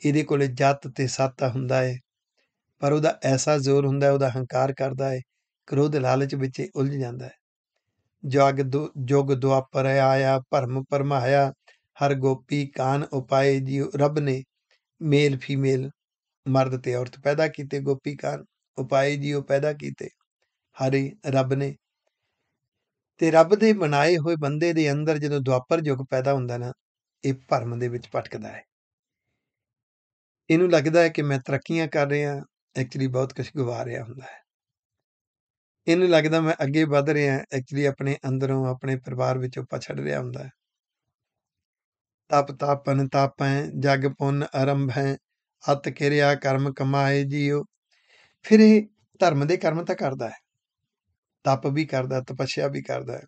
ਇਹਦੇ ਕੋਲੇ ਜਤ ਤੇ ਸੱਤ ਹੁੰਦਾ ਹੈ, ਪਰ ਉਹਦਾ ਐਸਾ ਜ਼ੋਰ ਹੁੰਦਾ, ਉਹਦਾ ਹੰਕਾਰ ਕਰਦਾ ਹੈ, ਕ੍ਰੋਧ ਲਾਲਚ ਵਿੱਚ ਉਲਝ ਜਾਂਦਾ ਹੈ। ਜੁਗ ਦੁਆਪਰ ਆਇਆ, ਭਰਮ ਭਰਮਾਇਆ, ਹਰ ਗੋਪੀ ਕਾਨ ਉਪਾਏ ਜੀਓ। ਰੱਬ ਨੇ ਮੇਲ ਫੀਮੇਲ, ਮਰਦ ਤੇ ਔਰਤ ਪੈਦਾ ਕੀਤੇ, ਗੋਪੀ ਕਾਨ ਉਪਾਏ ਜੀਓ ਪੈਦਾ ਕੀਤੇ, ਹਰੇ ਰੱਬ ਨੇ। ਤੇ ਰੱਬ ਦੇ ਬਣਾਏ ਹੋਏ ਬੰਦੇ ਦੇ ਅੰਦਰ ਜਦੋਂ ਦੁਆਪਰ ਯੁੱਗ ਪੈਦਾ ਹੁੰਦਾ ਨਾ, ਇਹ ਭਰਮ ਦੇ ਵਿੱਚ ਭਟਕਦਾ ਹੈ। ਇਹਨੂੰ ਲੱਗਦਾ ਹੈ ਕਿ ਮੈਂ ਤਰੱਕੀਆਂ ਕਰ ਰਿਹਾ, ਐਕਚੁਅਲੀ ਬਹੁਤ ਕੁਝ ਗਵਾ ਰਿਹਾ ਹੁੰਦਾ ਹੈ। ਇਹਨੂੰ ਲੱਗਦਾ ਮੈਂ ਅੱਗੇ ਵੱਧ ਰਿਹਾ, ਐਕਚੁਅਲੀ ਆਪਣੇ ਅੰਦਰੋਂ, ਆਪਣੇ ਪਰਿਵਾਰ ਵਿੱਚੋਂ ਪਛੜ ਰਿਹਾ ਹੁੰਦਾ ਹੈ। ਤਪ ਤਾਪਨ ਤਾਪੈ ਜਗ ਪੁੰਨ ਆਰੰਭੈ, ਅਤ ਕਿਰਿਆ ਕਰਮ ਕਮਾਏ ਜੀਓ। ਫਿਰ ਇਹ ਧਰਮ ਦੇ ਕਰਮ ਤਾਂ ਕਰਦਾ ਹੈ, ਤਪ ਵੀ ਕਰਦਾ, ਤਪੱਸਿਆ ਵੀ ਕਰਦਾ ਹੈ,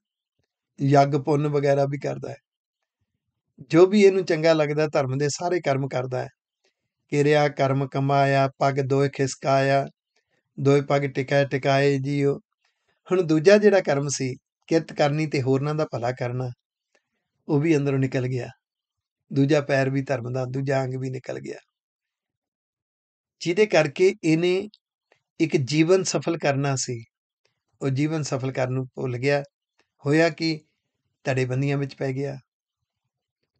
ਯੱਗ ਪੁੰਨ ਵਗੈਰਾ ਵੀ ਕਰਦਾ ਹੈ। ਜੋ ਵੀ ਇਹਨੂੰ ਚੰਗਾ ਲੱਗਦਾ, ਧਰਮ ਦੇ ਸਾਰੇ ਕਰਮ ਕਰਦਾ ਹੈ। ਕਿਰਿਆ ਕਰਮ ਕਮਾਇਆ, ਪੱਗ ਦੋਏ ਖਿਸਕਾਇਆ, ਦੋਏ ਪੱਗ ਟਿਕਾਏ ਟਿਕਾਏ ਜੀਓ। ਹੁਣ ਦੂਜਾ ਜਿਹੜਾ ਕਰਮ ਸੀ, ਕਿਰਤ ਕਰਨੀ ਤੇ ਹੋਰਨਾਂ ਦਾ ਭਲਾ ਕਰਨਾ, ਉਹ ਵੀ ਅੰਦਰੋਂ ਨਿਕਲ ਗਿਆ। ਦੂਜਾ ਪੈਰ ਵੀ ਧਰਮ ਦਾ, ਦੂਜਾ ਅੰਗ ਵੀ ਨਿਕਲ ਗਿਆ, ਜਿਹਦੇ ਕਰਕੇ ਇਹਨੇ ਇੱਕ ਜੀਵਨ ਸਫਲ ਕਰਨਾ ਸੀ, ਉਹ ਜੀਵਨ ਸਫਲ ਕਰਨ ਨੂੰ ਭੁੱਲ ਗਿਆ। ਹੋਇਆ ਕਿ ਧੜੇਬੰਦੀਆਂ ਵਿੱਚ ਪੈ ਗਿਆ,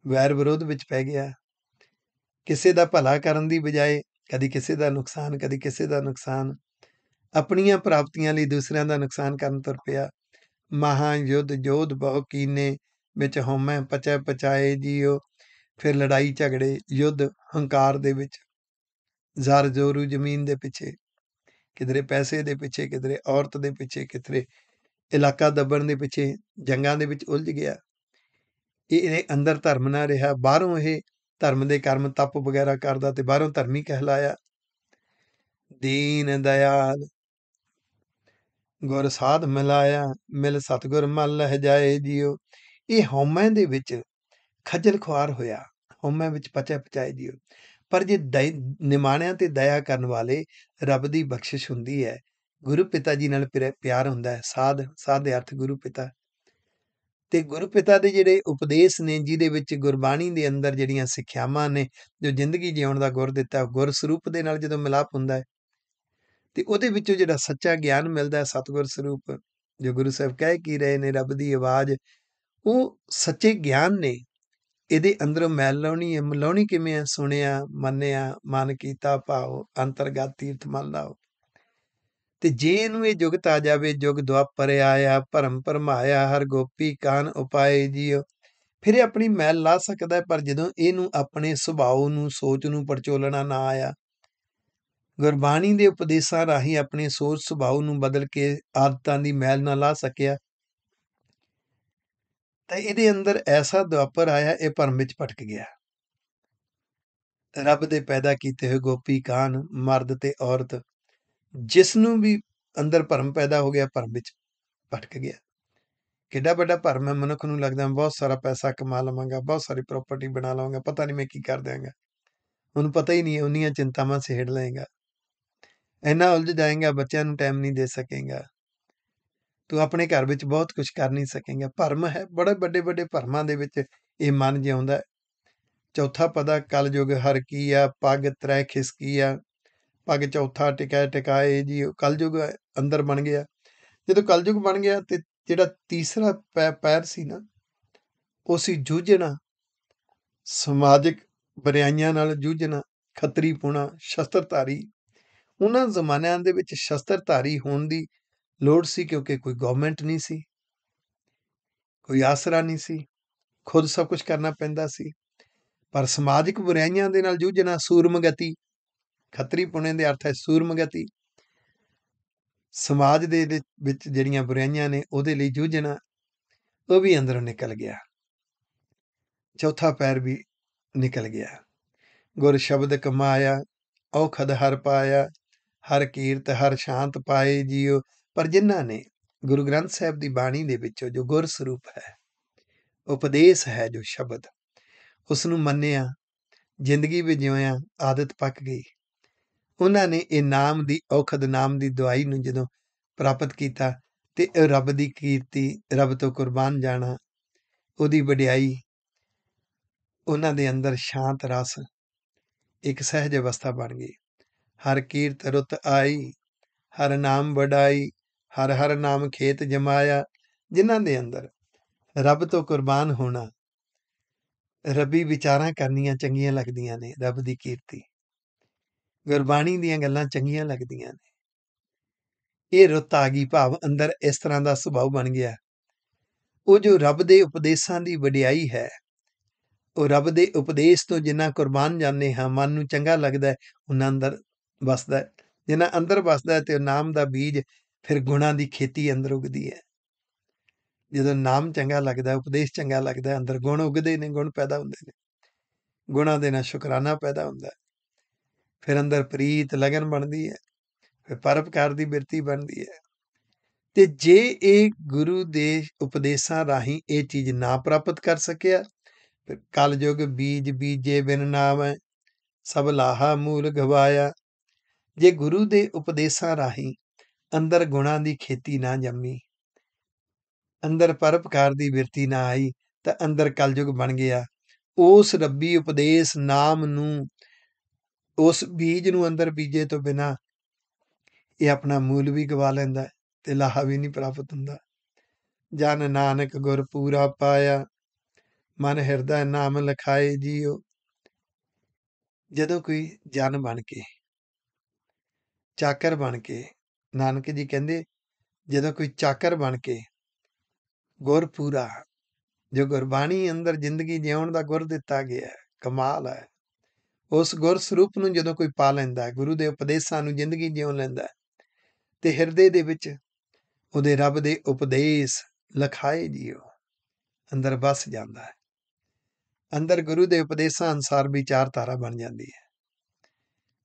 ਵੈਰ ਵਿਰੋਧ ਵਿੱਚ ਪੈ ਗਿਆ। ਕਿਸੇ ਦਾ ਭਲਾ ਕਰਨ ਦੀ ਬਜਾਏ ਕਦੀ ਕਿਸੇ ਦਾ ਨੁਕਸਾਨ, ਕਦੀ ਕਿਸੇ ਦਾ ਨੁਕਸਾਨ, ਆਪਣੀਆਂ ਪ੍ਰਾਪਤੀਆਂ ਲਈ ਦੂਸਰਿਆਂ ਦਾ ਨੁਕਸਾਨ ਕਰਨ ਤੁਰ ਪਿਆ। ਮਹਾ ਯੁੱਧ ਜੋਧ ਬਹੁ ਕੀਨੇ, ਵਿੱਚ ਹਉਮੈ ਪਚੈ ਪਚਾਏ ਜੀਓ। ਫਿਰ ਲੜਾਈ ਝਗੜੇ, ਯੁੱਧ, ਹੰਕਾਰ ਦੇ ਵਿੱਚ ਜ਼ਰ ਜ਼ੋਰੂ ਜ਼ਮੀਨ ਦੇ ਪਿੱਛੇ, ਕਿਧਰੇ ਪੈਸੇ ਦੇ ਪਿੱਛੇ, ਕਿਧਰੇ ਔਰਤ ਦੇ ਪਿੱਛੇ, ਕਿਧਰੇ ਇਲਾਕਾ ਦੱਬਣ ਦੇ ਪਿੱਛੇ ਜੰਗਾਂ ਦੇ ਵਿੱਚ ਉਲਝ ਗਿਆ। ਇਹਦੇ ਅੰਦਰ ਧਰਮ ਨਾ ਰਿਹਾ, ਬਾਹਰੋਂ ਇਹ ਧਰਮ ਦੇ ਕਰਮ ਤਪ ਵਗੈਰਾ ਕਰਦਾ ਤੇ ਬਾਹਰੋਂ ਧਰਮੀ ਕਹਿਲਾਇਆ। ਦੀਨ ਦਇਆਲ ਗੁਰ ਸਾਧ ਮਿਲਾਇਆ, ਮਿਲ ਸਤਿਗੁਰ ਮਨ ਲਹਿ ਜਾਏ ਜੀਓ। ਇਹ ਹਉਮੈ ਦੇ ਵਿੱਚ ਖੱਜਲ ਖੁਆਰ ਹੋਇਆ, ਹਉਮੈ ਵਿੱਚ ਪਚਿਆ ਪਚਾਏ ਜੀਓ। ਪਰ ਜੇ ਨਿਮਾਣਿਆਂ ਤੇ ਦਇਆ ਕਰਨ ਵਾਲੇ, ਰੱਬ ਦੀ ਬਖਸ਼ਿਸ਼ ਹੁੰਦੀ ਹੈ, ਗੁਰੂ ਪਿਤਾ ਜੀ ਨਾਲ ਪਿਆਰ ਹੁੰਦਾ ਹੈ। ਸਾਧ, ਸਾਧ ਦੇ ਅਰਥ ਗੁਰੂ ਪਿਤਾ, ਤੇ ਗੁਰੂ ਪਿਤਾ ਦੇ ਜਿਹੜੇ ਉਪਦੇਸ਼ ਨੇ, ਜਿਹਦੇ ਵਿੱਚ ਗੁਰਬਾਣੀ ਦੇ ਅੰਦਰ ਜਿਹੜੀਆਂ ਸਿੱਖਿਆਵਾਂ ਨੇ, ਜੋ ਜ਼ਿੰਦਗੀ ਜਿਉਣ ਦਾ ਗੁਰ ਦਿੱਤਾ, ਗੁਰ ਸਰੂਪ ਦੇ ਨਾਲ ਜਦੋਂ ਮਿਲਾਪ ਹੁੰਦਾ ਹੈ ਤੇ ਉਹਦੇ ਵਿੱਚੋਂ ਜਿਹੜਾ ਸੱਚਾ ਗਿਆਨ ਮਿਲਦਾ ਹੈ, ਸਤਿਗੁਰ ਸਰੂਪ, ਜੋ ਗੁਰੂ ਸਾਹਿਬ ਕਹਿ ਕੀ ਰਹੇ ਨੇ, ਰੱਬ ਦੀ ਆਵਾਜ਼, ਉਹ ਸੱਚੇ ਗਿਆਨ ਨੇ। ਇਹਦੇ ਅੰਦਰੋਂ ਮੈਲ ਲਾਉਣੀ ਹੈ। ਮਲਾਉਣੀ ਕਿਵੇਂ ਹੈ? ਸੁਣਿਆ, ਮੰਨਿਆ, ਮਨ ਕੀਤਾ ਭਾਵ, ਅੰਤਰਗਤ ਤੀਰਥ ਮਲ ਲਾਓ। ਤੇ ਜੇ ਇਹਨੂੰ ਇਹ ਜੁਗਤ ਆ ਜਾਵੇ, ਜੁਗ ਦੁਆਪਰ ਆਇਆ, ਭਰਮ ਭਰਮਾਇਆ, ਹਰ ਗੋਪੀ ਕਾਨ ਉਪਾਏ ਜੀਓ, ਫਿਰ ਇਹ ਆਪਣੀ ਮੈਲ ਲਾ ਸਕਦਾ ਹੈ। ਪਰ ਜਦੋਂ ਇਹਨੂੰ ਆਪਣੇ ਸੁਭਾਅ ਨੂੰ, ਸੋਚ ਨੂੰ ਪਰਚੋਲਣਾ ਨਾ ਆਇਆ, ਗੁਰਬਾਣੀ ਦੇ ਉਪਦੇਸ਼ਾਂ ਰਾਹੀਂ ਆਪਣੀ ਸੋਚ ਸੁਭਾਅ ਨੂੰ ਬਦਲ ਕੇ ਆਦਤਾਂ ਦੀ ਮੈਲ ਨਾ ਲਾ ਸਕਿਆ, ਤਾਂ ਇਹਦੇ ਅੰਦਰ ਐਸਾ ਦੁਆਪਰ ਆਇਆ, ਇਹ ਭਰਮ ਵਿੱਚ ਭਟਕ ਗਿਆ। ਰੱਬ ਦੇ ਪੈਦਾ ਕੀਤੇ ਹੋਏ ਗੋਪੀ ਕਾਨ, ਮਰਦ ਤੇ ਔਰਤ, ਜਿਸ ਨੂੰ ਵੀ ਅੰਦਰ ਭਰਮ ਪੈਦਾ ਹੋ ਗਿਆ, ਭਰਮ ਵਿੱਚ ਭਟਕ ਗਿਆ। ਕਿੱਡਾ ਵੱਡਾ ਭਰਮ ਹੈ। ਮਨੁੱਖ ਨੂੰ ਲੱਗਦਾ ਮੈਂ ਬਹੁਤ ਸਾਰਾ ਪੈਸਾ ਕਮਾ ਲਵਾਂਗਾ, ਬਹੁਤ ਸਾਰੀ ਪ੍ਰਾਪਰਟੀ ਬਣਾ ਲਵਾਂਗਾ, ਪਤਾ ਨਹੀਂ ਮੈਂ ਕੀ ਕਰ ਦਿਆਂਗਾ। ਉਹਨੂੰ ਪਤਾ ਹੀ ਨਹੀਂ, ਉਨੀਆਂ ਚਿੰਤਾਵਾਂ ਸਹੇੜ ਲਏਗਾ, ਇੰਨਾ ਉਲਝ ਜਾਏਗਾ, ਬੱਚਿਆਂ ਨੂੰ ਟਾਈਮ ਨਹੀਂ ਦੇ ਸਕੇਗਾ, ਤੂੰ ਆਪਣੇ ਘਰ ਵਿੱਚ ਬਹੁਤ ਕੁਝ ਕਰ ਨਹੀਂ ਸਕੇਗਾ। ਭਰਮ ਹੈ, ਬੜੇ ਵੱਡੇ ਵੱਡੇ ਭਰਮਾਂ ਦੇ ਵਿੱਚ ਇਹ ਮਨ ਜਿਉਂਦਾ। ਚੌਥਾ ਪਦਾ ਕਲਯੁਗ ਹਰ ਕੀ ਆ, ਪੱਗ ਤ੍ਰੈ ਖਿਸਕੀ ਆ, ਪੱਗ ਚੌਥਾ ਟਿਕਾਏ ਟਿਕਾਏ ਜੀ। ਕਲਯੁਗ ਅੰਦਰ ਬਣ ਗਿਆ। ਜਦੋਂ ਕਲਯੁਗ ਬਣ ਗਿਆ ਤੇ ਜਿਹੜਾ ਤੀਸਰਾ ਪੈਰ ਸੀ ਨਾ, ਉਹ ਸੀ ਜੂਝਣਾ, ਸਮਾਜਿਕ ਬੁਰਾਈਆਂ ਨਾਲ ਜੂਝਣਾ, ਖੱਤਰੀ ਪੁਣਾ, ਸ਼ਸਤਰਧਾਰੀ। ਉਹਨਾਂ ਜ਼ਮਾਨਿਆਂ ਦੇ ਵਿੱਚ ਸ਼ਸਤਰਧਾਰੀ ਹੋਣ ਦੀ ਲੋੜ ਸੀ, ਕਿਉਂਕਿ ਕੋਈ ਗਵਰਨਮੈਂਟ ਨਹੀਂ ਸੀ, ਕੋਈ ਆਸਰਾ ਨਹੀਂ ਸੀ, ਖੁਦ ਸਭ ਕੁਝ ਕਰਨਾ ਪੈਂਦਾ ਸੀ। ਪਰ ਸਮਾਜਿਕ ਬੁਰਾਈਆਂ ਦੇ ਨਾਲ ਜੂਝਣਾ, ਸੂਰਮਗਤੀ, ਖੱਤਰੀ ਪੁਣੇ ਦੇ ਅਰਥ ਹੈ ਸੂਰਮਗਤੀ, ਸਮਾਜ ਦੇ ਵਿੱਚ ਜਿਹੜੀਆਂ ਬੁਰਾਈਆਂ ਨੇ ਉਹਦੇ ਲਈ ਜੂਝਣਾ, ਉਹ ਵੀ ਅੰਦਰੋਂ ਨਿਕਲ ਗਿਆ। ਚੌਥਾ ਪੈਰ ਵੀ ਨਿਕਲ ਗਿਆ। ਗੁਰ ਸ਼ਬਦ ਕਮਾਇਆ, ਔਖਦ ਹਰ ਪਾਇਆ, ਹਰ ਕੀਰਤ ਹਰ ਸ਼ਾਂਤ ਪਾਏ ਜੀਓ। ਪਰ ਜਿਨ੍ਹਾਂ ਨੇ ਗੁਰੂ ਗ੍ਰੰਥ ਸਾਹਿਬ ਦੀ ਬਾਣੀ ਦੇ ਵਿੱਚੋਂ ਜੋ ਗੁਰ ਸਰੂਪ ਹੈ, ਉਪਦੇਸ਼ ਹੈ, ਜੋ ਸ਼ਬਦ, ਉਸ ਨੂੰ ਮੰਨਿਆ, ਜ਼ਿੰਦਗੀ ਵਿੱਚ ਜਿਉਇਆ, ਆਦਤ ਪੱਕ ਗਈ, ਉਹਨਾਂ ਨੇ ਇਹ ਨਾਮ ਦੀ, ਔਖਦ ਨਾਮ ਦੀ ਦਵਾਈ ਨੂੰ ਜਦੋਂ ਪ੍ਰਾਪਤ ਕੀਤਾ, ਤੇ ਰੱਬ ਦੀ ਕੀਰਤੀ, ਰੱਬ ਤੋਂ ਕੁਰਬਾਨ ਜਾਣਾ, ਉਹਦੀ ਵਡਿਆਈ, ਉਹਨਾਂ ਦੇ ਅੰਦਰ ਸ਼ਾਂਤ ਰਸ, ਇੱਕ ਸਹਿਜ ਅਵਸਥਾ ਬਣ ਗਈ। ਹਰ ਕੀਰਤ ਰੁੱਤ ਆਈ, ਹਰ ਨਾਮ ਵਡਾਈ, ਹਰ ਹਰ ਨਾਮ ਖੇਤ ਜਮਾਇਆ। ਜਿਨ੍ਹਾਂ ਦੇ ਅੰਦਰ ਰੱਬ ਤੋਂ ਕੁਰਬਾਨ ਹੋਣਾ, ਰੱਬੀ ਵਿਚਾਰਾਂ ਕਰਨੀਆਂ ਚੰਗੀਆਂ ਲੱਗਦੀਆਂ ਨੇ, ਰੱਬ ਦੀ ਕੀਰਤੀ, ਗੁਰਬਾਣੀ ਦੀਆਂ ਗੱਲਾਂ ਚੰਗੀਆਂ ਲੱਗਦੀਆਂ ਨੇ, ਇਹ ਰੁੱਤ ਆ ਗਈ, ਭਾਵ ਅੰਦਰ ਇਸ ਤਰ੍ਹਾਂ ਦਾ ਸੁਭਾਅ ਬਣ ਗਿਆ। ਉਹ ਜੋ ਰੱਬ ਦੇ ਉਪਦੇਸ਼ਾਂ ਦੀ ਵਡਿਆਈ ਹੈ, ਉਹ ਰੱਬ ਦੇ ਉਪਦੇਸ਼ ਤੋਂ ਜਿੰਨਾ ਕੁਰਬਾਨ ਜਾਂਦੇ ਹਾਂ, ਮਨ ਨੂੰ ਚੰਗਾ ਲੱਗਦਾ, ਉਹਨਾਂ ਅੰਦਰ ਵਸਦਾ। ਜਿੰਨਾ ਅੰਦਰ ਵਸਦਾ ਤੇ ਉਹ ਨਾਮ ਦਾ ਬੀਜ, ਫਿਰ ਗੁਣਾਂ ਦੀ ਖੇਤੀ ਅੰਦਰ ਉਗਦੀ ਹੈ। ਜਦੋਂ ਨਾਮ ਚੰਗਾ ਲੱਗਦਾ, ਉਪਦੇਸ਼ ਚੰਗਾ ਲੱਗਦਾ, ਅੰਦਰ ਗੁਣ ਉਗਦੇ ਨੇ, ਗੁਣ ਪੈਦਾ ਹੁੰਦੇ ਨੇ, ਗੁਣਾਂ ਦੇ ਨਾਲ ਸ਼ੁਕਰਾਨਾ ਪੈਦਾ ਹੁੰਦਾ, ਫਿਰ ਅੰਦਰ ਪ੍ਰੀਤ ਲਗਨ ਬਣਦੀ ਹੈ, ਫਿਰ ਪਰਉਪਕਾਰ ਦੀ ਬਿਰਤੀ ਬਣਦੀ ਹੈ। ਤੇ ਜੇ ਇਹ ਗੁਰੂ ਦੇ ਉਪਦੇਸ਼ਾਂ ਰਾਹੀਂ ਇਹ ਚੀਜ਼ ਨਾ ਪ੍ਰਾਪਤ ਕਰ ਸਕਿਆ, ਫਿਰ ਕਲਯੁਗ ਬੀਜ ਬੀਜੇ ਬਿਨ ਨਾਵੈ, ਸਭ ਲਾਹਾ ਮੂਲ ਗਵਾਇਆ। ਜੇ ਗੁਰੂ ਦੇ ਉਪਦੇਸ਼ਾਂ ਰਾਹੀਂ ਅੰਦਰ ਗੁਣਾਂ ਦੀ ਖੇਤੀ ਨਾ ਜੰਮੀ, ਅੰਦਰ ਪਰਉਪਕਾਰ ਦੀ ਬਿਰਤੀ ਨਾ ਆਈ, ਤਾਂ ਅੰਦਰ ਕਲਯੁਗ ਬਣ ਗਿਆ। ਉਸ ਰੱਬੀ ਉਪਦੇਸ਼ ਨਾਮ ਨੂੰ, ਉਸ ਬੀਜ ਨੂੰ ਅੰਦਰ ਬੀਜੇ ਤੋਂ ਬਿਨਾਂ ਇਹ ਆਪਣਾ ਮੂਲ ਵੀ ਗਵਾ ਲੈਂਦਾ ਤੇ ਲਾਹਾ ਵੀ ਨਹੀਂ ਪ੍ਰਾਪਤ ਹੁੰਦਾ। ਜਨ ਨਾਨਕ ਗੁਰ ਪੂਰਾ ਪਾਇਆ, ਮਨ ਹਿਰਦਾ ਨਾਮ ਲਿਖਾਏ ਜੀਓ। ਜਦੋਂ ਕੋਈ ਜਨ ਬਣ ਕੇ, ਚਾਕਰ ਬਣ ਕੇ, ਨਾਨਕ ਜੀ ਕਹਿੰਦੇ, ਜਦੋਂ ਕੋਈ ਚਾਕਰ ਬਣ ਕੇ ਗੁਰ ਪੂਰਾ, ਜੋ ਗੁਰਬਾਣੀ ਅੰਦਰ ਜ਼ਿੰਦਗੀ ਜਿਉਣ ਦਾ ਗੁਰ ਦਿੱਤਾ ਗਿਆ, ਕਮਾਲ ਹੈ, ਉਸ ਗੁਰ ਸਰੂਪ ਨੂੰ ਜਦੋਂ ਕੋਈ ਪਾ ਲੈਂਦਾ ਹੈ, ਗੁਰੂ ਦੇ ਉਪਦੇਸ਼ਾਂ ਨੂੰ ਜ਼ਿੰਦਗੀ ਜਿਉਂ ਲੈਂਦਾ ਹੈ, ਤੇ ਹਿਰਦੇ ਦੇ ਵਿੱਚ ਉਹਦੇ ਰੱਬ ਦੇ ਉਪਦੇਸ਼ ਲਖਾਏ ਜੀਓ ਅੰਦਰ ਵਸ ਜਾਂਦਾ ਹੈ। ਅੰਦਰ ਗੁਰੂ ਦੇ ਉਪਦੇਸ਼ਾਂ ਅਨੁਸਾਰ ਵਿਚਾਰਧਾਰਾ ਬਣ ਜਾਂਦੀ ਹੈ।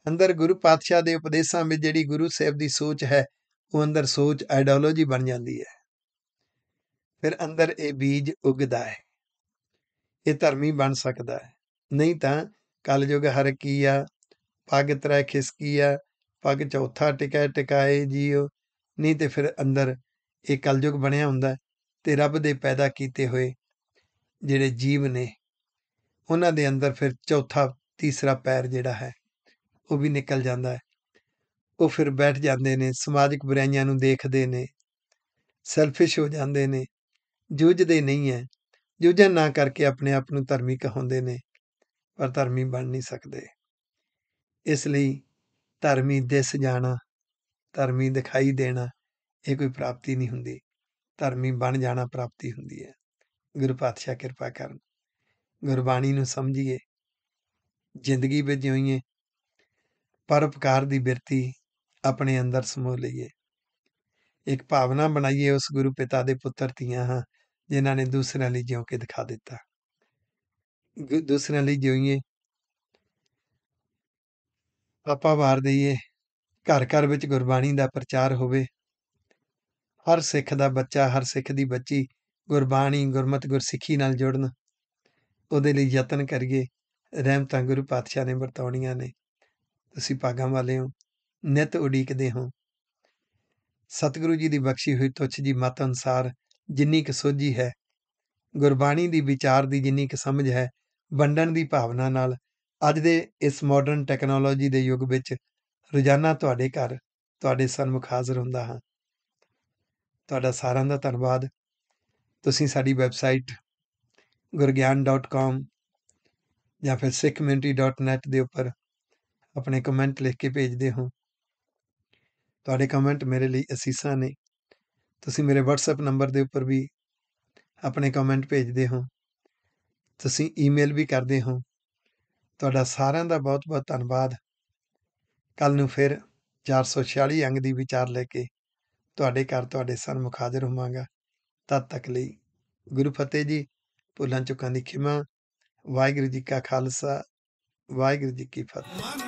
ਅੰਦਰ ਗੁਰੂ ਪਾਤਸ਼ਾਹ ਦੇ ਉਪਦੇਸ਼ਾਂ ਵਿੱਚ ਜਿਹੜੀ ਗੁਰੂ ਸਾਹਿਬ ਦੀ ਸੋਚ ਹੈ, ਉਹ ਅੰਦਰ ਸੋਚ ਆਈਡੀਓਲੋਜੀ ਬਣ ਜਾਂਦੀ ਹੈ। ਫਿਰ ਅੰਦਰ ਇਹ ਬੀਜ ਉੱਗਦਾ ਹੈ, ਇਹ ਧਰਮੀ ਬਣ ਸਕਦਾ ਹੈ। ਨਹੀਂ ਤਾਂ ਕਲਯੁਗ ਹਰ ਕੀਆ, ਪੱਗ ਤ੍ਰੈ ਖਿਸਕੀਆ, ਪੱਗ ਚੌਥਾ ਟਿਕੈ ਟਿਕਾਏ ਜੀਓ। ਨਹੀਂ ਤੇ ਫਿਰ ਅੰਦਰ ਇਹ ਕਲਯੁਗ ਬਣਿਆ ਹੁੰਦਾ ਤੇ ਰੱਬ ਦੇ ਪੈਦਾ ਕੀਤੇ ਹੋਏ ਜਿਹੜੇ ਜੀਵ ਨੇ ਉਹਨਾਂ ਦੇ ਅੰਦਰ ਫਿਰ ਚੌਥਾ ਤੀਸਰਾ ਪੈਰ ਜਿਹੜਾ ਹੈ ਉਹ ਵੀ ਨਿਕਲ ਜਾਂਦਾ ਹੈ। ਉਹ ਫਿਰ ਬੈਠ ਜਾਂਦੇ ਨੇ, ਸਮਾਜਿਕ ਬੁਰਾਈਆਂ ਨੂੰ ਦੇਖਦੇ ਨੇ, ਸੈਲਫਿਸ਼ ਹੋ ਜਾਂਦੇ ਨੇ, ਜੂਝਦੇ ਨਹੀਂ ਹੈ। ਜੂਝਣ ਨਾ ਕਰਕੇ ਆਪਣੇ ਆਪ ਨੂੰ ਧਰਮੀ ਕਹਾਉਂਦੇ ਨੇ, ਪਰ ਧਰਮੀ ਬਣ ਨਹੀਂ ਸਕਦੇ। ਇਸ ਲਈ ਧਰਮੀ ਦਿਸ ਜਾਣਾ, ਧਰਮੀ ਦਿਖਾਈ ਦੇਣਾ ਇਹ ਕੋਈ ਪ੍ਰਾਪਤੀ ਨਹੀਂ ਹੁੰਦੀ। ਧਰਮੀ ਬਣ ਜਾਣਾ ਪ੍ਰਾਪਤੀ ਹੁੰਦੀ ਹੈ। ਗੁਰੂ ਪਾਤਸ਼ਾਹ ਕਿਰਪਾ ਕਰਨ, ਗੁਰਬਾਣੀ ਨੂੰ ਸਮਝੀਏ, ਜ਼ਿੰਦਗੀ ਵਿੱਚ ਜਿਉਈਏ, ਪਰਉਪਕਾਰ ਦੀ ਬਿਰਤੀ ਆਪਣੇ ਅੰਦਰ ਸਮੋ ਲਈਏ। ਇੱਕ ਭਾਵਨਾ ਬਣਾਈਏ ਉਸ ਗੁਰੂ ਪਿਤਾ ਦੇ ਪੁੱਤਰ ਧੀਆਂ ਹਾਂ ਜਿਨ੍ਹਾਂ ਨੇ ਦੂਸਰਿਆਂ ਲਈ ਜਿਉਂ ਕੇ ਦਿਖਾ ਦਿੱਤਾ। ਦੂਸਰਿਆਂ ਲਈ ਜਿਉਈਏ, ਆਪਾਂ ਵਾਰ ਦਈਏ, ਘਰ ਘਰ ਵਿੱਚ ਗੁਰਬਾਣੀ ਦਾ ਪ੍ਰਚਾਰ ਹੋਵੇ। ਹਰ ਸਿੱਖ ਦਾ ਬੱਚਾ, ਹਰ ਸਿੱਖ ਦੀ ਬੱਚੀ ਗੁਰਬਾਣੀ, ਗੁਰਮਤਿ, ਗੁਰਸਿੱਖੀ ਨਾਲ ਜੁੜਨ, ਉਹਦੇ ਲਈ ਯਤਨ ਕਰੀਏ। ਰਹਿਮਤਾਂ ਗੁਰੂ ਪਾਤਸ਼ਾਹ ਨੇ ਵਰਤਾਉਣੀਆਂ ਨੇ। ਤੁਸੀਂ ਭਾਗਾਂ ਵਾਲੇ ਹੋ, ਨਿਤ ਉਡੀਕਦੇ ਹੋ। ਸਤਿਗੁਰੂ ਜੀ ਦੀ ਬਖਸ਼ੀ ਹੋਈ ਤੁੱਛ ਜੀ ਮਤ ਅਨੁਸਾਰ ਜਿੰਨੀ ਕੁ ਸੋਝੀ ਹੈ, ਗੁਰਬਾਣੀ ਦੀ ਵਿਚਾਰ ਦੀ ਜਿੰਨੀ ਕੁ ਸਮਝ ਹੈ, ਵੰਡਣ ਦੀ ਭਾਵਨਾ ਨਾਲ ਅੱਜ ਦੇ ਇਸ ਮਾਡਰਨ ਟੈਕਨੋਲੋਜੀ ਦੇ ਯੁੱਗ ਵਿੱਚ ਰੋਜ਼ਾਨਾ ਤੁਹਾਡੇ ਘਰ, ਤੁਹਾਡੇ ਸਨਮੁਖ ਹਾਜ਼ਰ ਹੁੰਦਾ ਹਾਂ। ਤੁਹਾਡਾ ਸਾਰਿਆਂ ਦਾ ਧੰਨਵਾਦ। ਤੁਸੀਂ ਸਾਡੀ ਵੈਬਸਾਈਟ gurgyan.com ਜਾਂ ਫਿਰ sikhcommunity.net ਦੇ ਉੱਪਰ ਆਪਣੇ ਕਮੈਂਟ ਲਿਖ ਕੇ ਭੇਜਦੇ ਹੋ। ਤੁਹਾਡੇ ਕਮੈਂਟ ਮੇਰੇ ਲਈ ਅਸੀਸਾਂ ਨੇ। ਤੁਸੀਂ ਮੇਰੇ WhatsApp ਨੰਬਰ ਦੇ ਉੱਪਰ ਵੀ ਆਪਣੇ ਕਮੈਂਟ ਭੇਜਦੇ ਹੋ। ਤੁਸੀਂ ਈਮੇਲ ਵੀ ਕਰਦੇ ਹੋ। ਤੁਹਾਡਾ ਸਾਰਿਆਂ ਦਾ ਬਹੁਤ ਬਹੁਤ ਧੰਨਵਾਦ। ਕੱਲ੍ਹ ਨੂੰ ਫਿਰ 446 ਅੰਗ ਦੀ ਵਿਚਾਰ ਲੈ ਕੇ ਤੁਹਾਡੇ ਘਰ, ਤੁਹਾਡੇ ਸਨਮੁਖ ਹਾਜ਼ਰ ਹੋਵਾਂਗਾ। ਤਦ ਤੱਕ ਲਈ ਗੁਰੂ ਫਤਿਹ ਜੀ। ਭੁੱਲਾਂ ਚੁੱਕਾਂ ਦੀ ਖਿਮਾ। ਵਾਹਿਗੁਰੂ ਜੀ ਕਾ ਖਾਲਸਾ, ਵਾਹਿਗੁਰੂ ਜੀ ਕੀ ਫਤਿਹ।